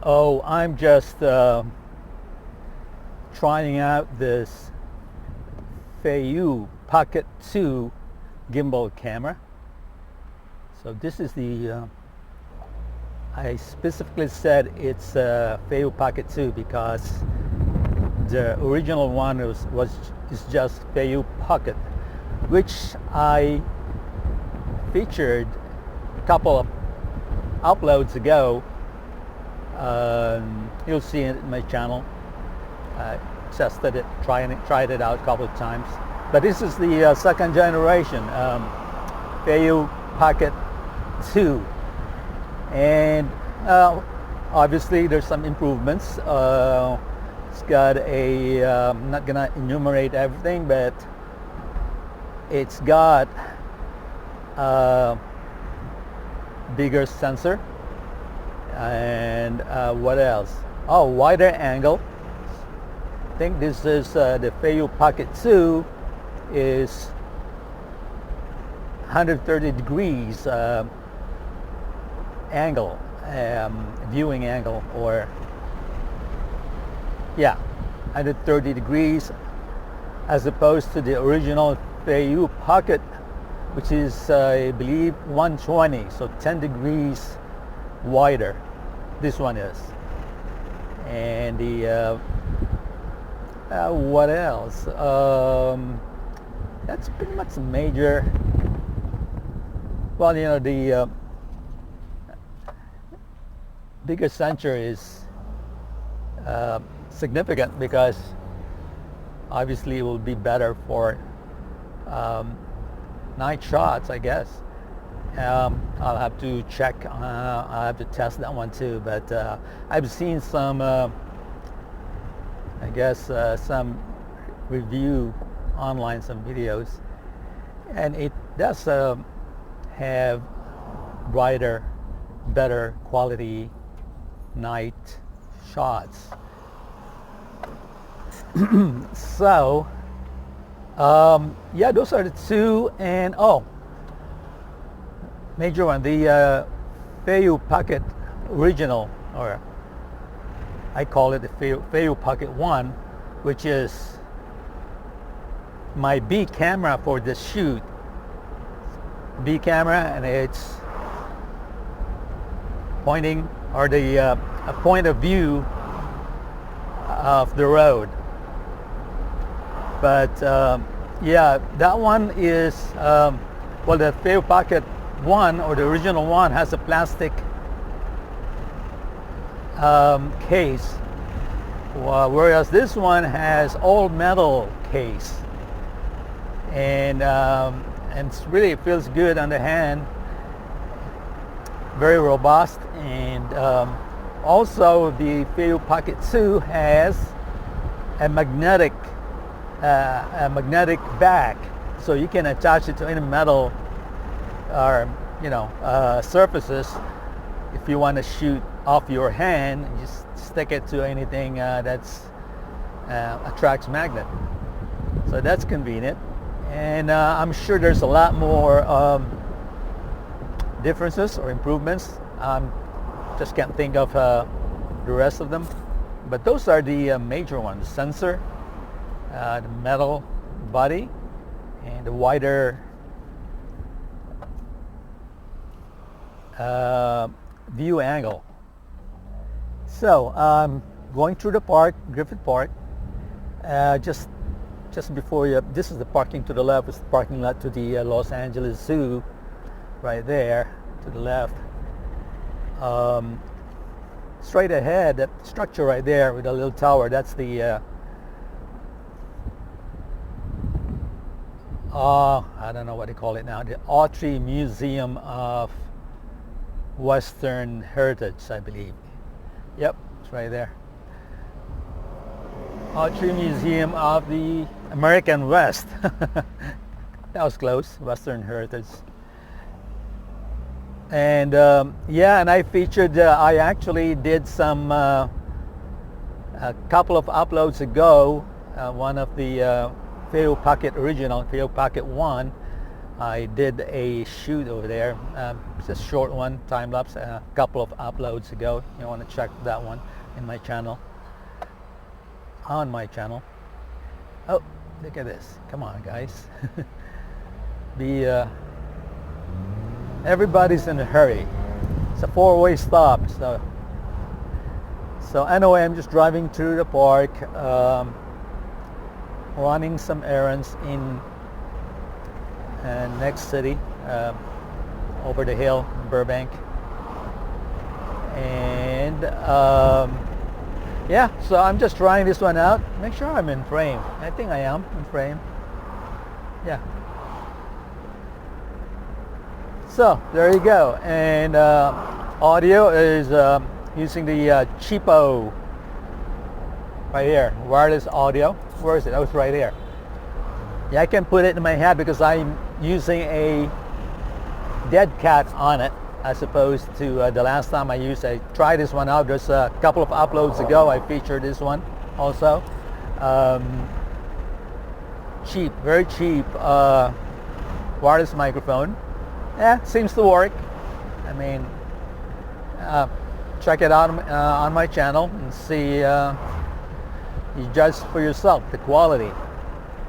Oh, I'm just trying out this Feiyu Pocket 2 gimbal camera. So this is I specifically said it's Feiyu Pocket 2 because the original one is just Feiyu Pocket, which I featured a couple of uploads ago. You'll see it in my channel. Tested it, tried it out a couple of times. But this is the second generation Feiyu Pocket 2, and obviously there's some improvements. It's got a I'm not gonna enumerate everything, but it's got a bigger sensor, and what else? Oh, wider angle. I think this is the Feiyu Pocket 2 is 130 degrees angle, viewing angle, or yeah, 130 degrees, as opposed to the original Feiyu Pocket, which is I believe 120, so 10 degrees wider. This one is. And the what else? That's pretty much the major. Well, you know, the bigger sensor is significant because obviously it will be better for night shots, I guess. I'll have to check. I'll have to test that one too. But I've seen some, I guess, some review online, some videos, and it does have brighter, better quality night shots. So yeah, those are the two. And oh, major one, the Feiyu Pocket original, or I call it the Feiyu Pocket 1, which is my B camera for this shoot. B camera, and it's pointing, or the a point of view of the road. But yeah, that one is well, the Feiyu Pocket 1, or the original one, has a plastic case, whereas this one has all metal case, and it's really, it feels good on the hand, very robust. And also the Feiyu Pocket 2 has a magnetic back, so you can attach it to any metal or, you know, surfaces. If you want to shoot off your hand, you just stick it to anything that's attracts magnet. So that's convenient. And I'm sure there's a lot more differences or improvements. Just can't think of the rest of them. But those are the major ones: sensor, the metal body, and the wider view angle. So going through the park, Griffith Park, just before you, this is the parking to the left, is the parking lot to the Los Angeles Zoo, right there to the left. Straight ahead, that structure right there with a little tower, that's the I don't know what they call it now, the Autry Museum of Western Heritage, I believe. Yep, it's right there. Autry Museum of the American West. That was close. Western Heritage. And yeah, and I featured, I actually did some a couple of uploads ago, one of the Feiyu Pocket original, Feiyu Pocket 1, I did a shoot over there. It's a short one, time lapse, a couple of uploads ago. You want to check that one in my channel, on my channel. Oh, look at this! Come on, guys. Everybody's in a hurry. It's a four-way stop. So anyway, I'm just driving through the park, running some errands in next city, over the hill, Burbank. And yeah, so I'm just trying this one out. Make sure I'm in frame. I think I am in frame. Yeah. So there you go. And audio is using the cheapo right here, wireless audio. Where is it? Oh, it's right here. Yeah, I can put it in my hat because I'm using a dead cat on it, as opposed to the last time I tried this one out. There's a couple of uploads ago I featured this one also. Cheap, very cheap wireless microphone. Yeah, seems to work. I mean, check it out on my channel and see, you judge for yourself the quality.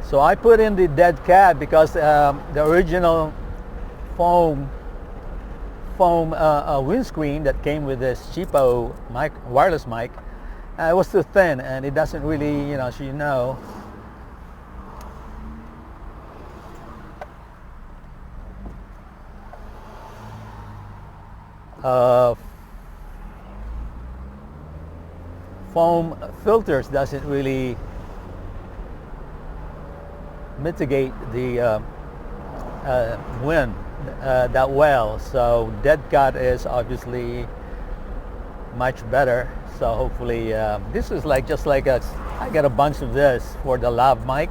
So I put in the dead cat because the original foam windscreen that came with this cheapo wireless mic was too thin, and it doesn't really, as you know, foam filters doesn't really mitigate the wind that well. So dead cat is obviously much better. So hopefully this is just like I got a bunch of this for the lav mic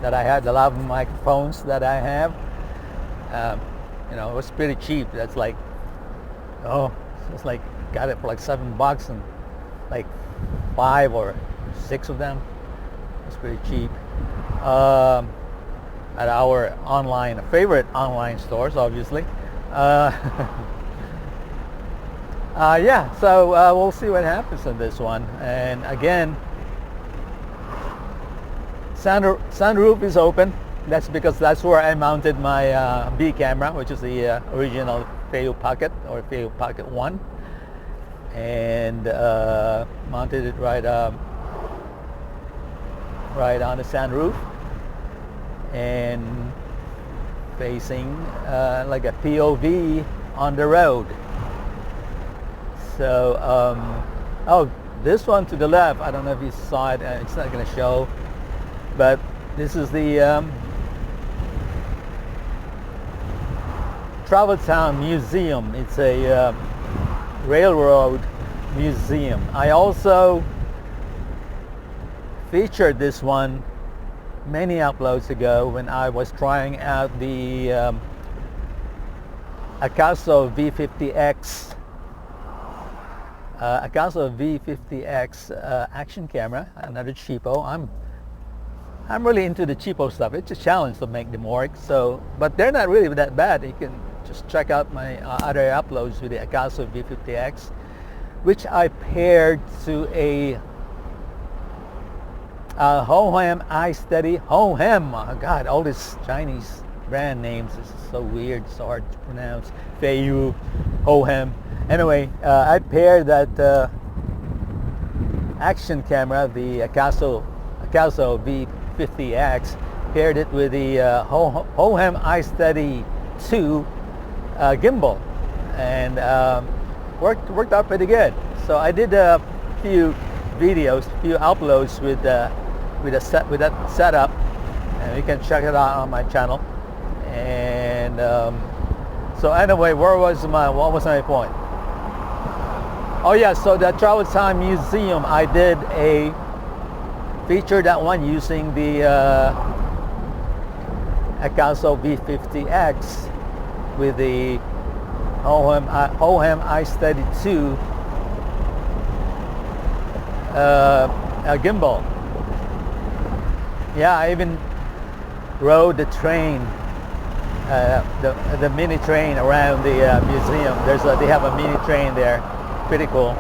that I had, the lav microphones that I have. It was pretty cheap. That's like, it's like got it for like $7 and like 5 or 6 of them. It's pretty cheap. At our favorite online stores, obviously. Yeah, so we'll see what happens in this one. And again, sunroof is open. That's because that's where I mounted my B camera, which is the original Feiyu Pocket, or Feiyu Pocket 1. And mounted it right on the sunroof, and facing like a POV on the road. So oh, this one to the left, I don't know if you saw it, it's not going to show, but this is the Travel Town Museum. It's a railroad museum. I also featured this one many uploads ago when I was trying out the Akaso V50X action camera, another cheapo. I'm really into the cheapo stuff. It's a challenge to make them work. So, but they're not really that bad. You can just check out my other uploads with the Akaso V50X, which I paired to a Hohem iSteady. Hohem, oh God, all these Chinese brand names is so weird, so hard to pronounce. Feiyu, Hohem. Anyway, I paired that action camera, the Akaso V50X, paired it with the Hohem iSteady 2 gimbal, and worked out pretty good. So I did a few videos, few uploads with that setup, and you can check it out on my channel. And so anyway, what was my point? Oh yeah, so the Travel Time Museum, I did a feature that one using the Akaso V50X with the Hohem iSteady 2 gimbal. Yeah, I even rode the train the mini train around the museum. They have a mini train there, pretty cool,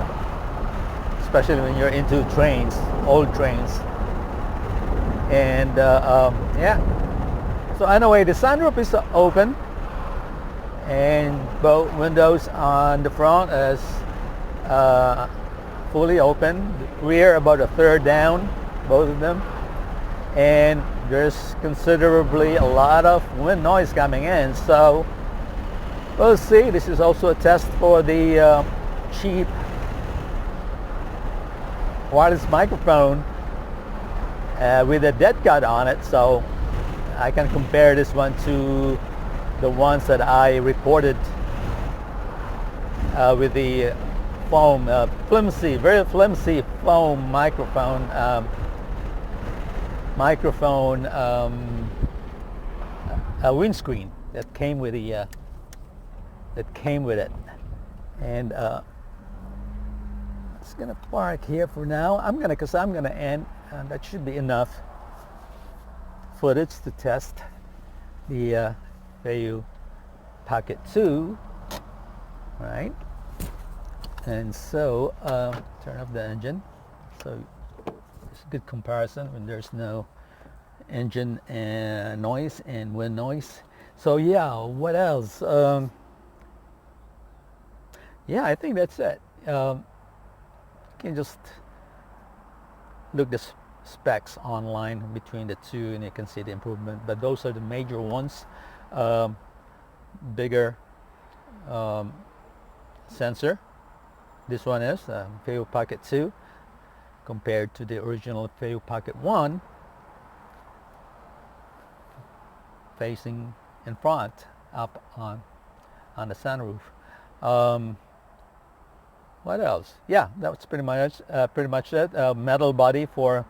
especially when you're into trains, old trains. And yeah, so anyway, the sunroof is open, and both windows on the front is fully open. The rear about a third down, both of them. And there's considerably a lot of wind noise coming in, so we'll see. This is also a test for the cheap wireless microphone with a dead cut on it, so I can compare this one to the ones that I recorded with the foam, flimsy, very flimsy foam microphone. A windscreen that came with the and it's gonna park here for now. I'm gonna end, and that should be enough footage to test the Feiyu Pocket 2, right? And so turn up the engine, so it's a good comparison when there's no engine and noise and wind noise. So yeah, what else? Yeah, I think that's it. You can just look the specs online between the two and you can see the improvement, but those are the major ones. Bigger sensor, this one is Feiyu Pocket 2 compared to the original Feiyu Pocket 1, facing in front, up on the sunroof. What else? Yeah, that's pretty much it. Metal body for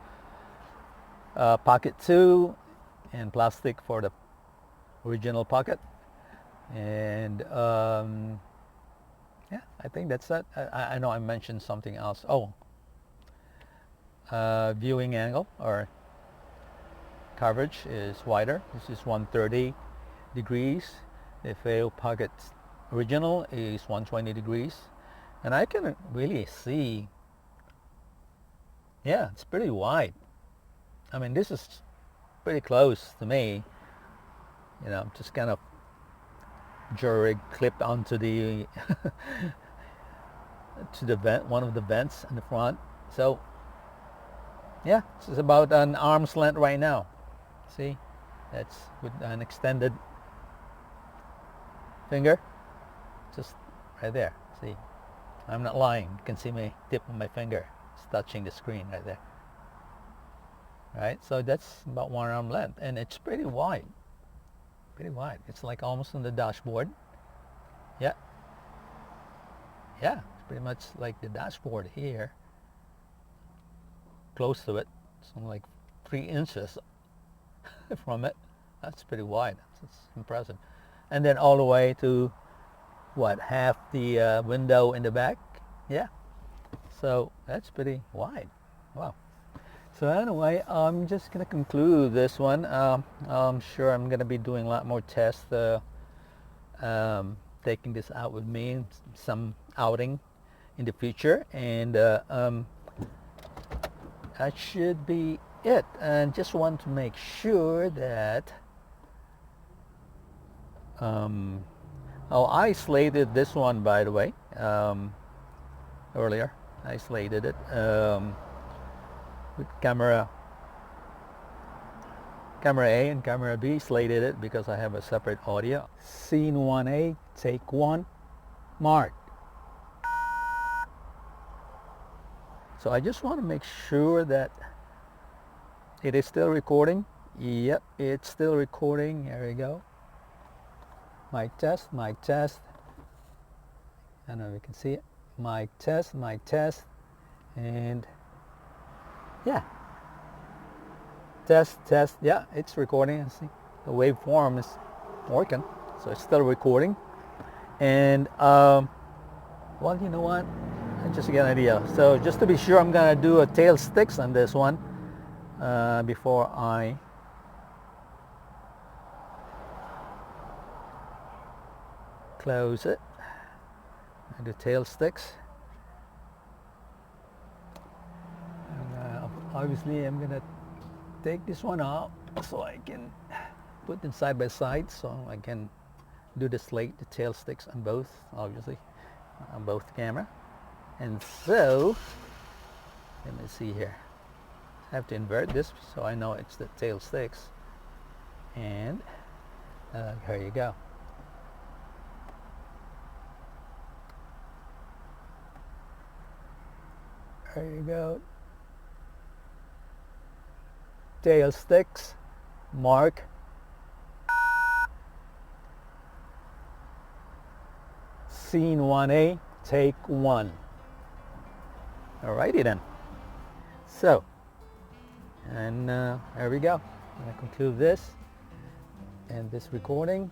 Pocket 2 and plastic for the original Pocket. And yeah, I think that's it. I know I mentioned something else. Oh, viewing angle or coverage is wider. This is 130 degrees. The Feiyu Pocket original is 120 degrees. And I can really see, yeah, it's pretty wide. I mean, this is pretty close to me. You know, just kind of jury clipped onto the to the vent, one of the vents in the front. So yeah, this is about an arm's length right now. See, that's with an extended finger, just right there. See, I'm not lying. You can see my tip of my finger. It's touching the screen right there. Right, so that's about one arm length, and it's pretty wide. Pretty wide. It's like almost on the dashboard. Yeah. Yeah, it's pretty much like the dashboard here. Close to it. It's only like 3 inches from it. That's pretty wide. That's impressive. And then all the way to what, half the window in the back. Yeah. So that's pretty wide. Wow. So anyway, I'm just going to conclude this one. I'm sure I'm going to be doing a lot more tests, taking this out with me, some outing in the future. And that should be it. And just want to make sure that... oh, I isolated this one, by the way, earlier. I isolated it. With camera A and camera B, slated it because I have a separate audio. Scene 1A, take 1, mark. So I just want to make sure that it is still recording. Yep, it's still recording. There we go. Mic test, mic test. I don't know if you can see it. Mic test, and yeah, test. Yeah, it's recording. See, the waveform is working, so it's still recording. And well, you know what? I just get an idea. So just to be sure, I'm gonna do a tail sticks on this one before I close it, and the tail sticks. And obviously I'm gonna take this one out so I can put them side by side, so I can do the tail sticks on both, obviously, on both camera. And so, let me see here. I have to invert this so I know it's the tail sticks. And here you go. There you go. Tail sticks, mark. Scene 1A, take 1. Alrighty then. So, and there we go. I'm going to conclude this and this recording.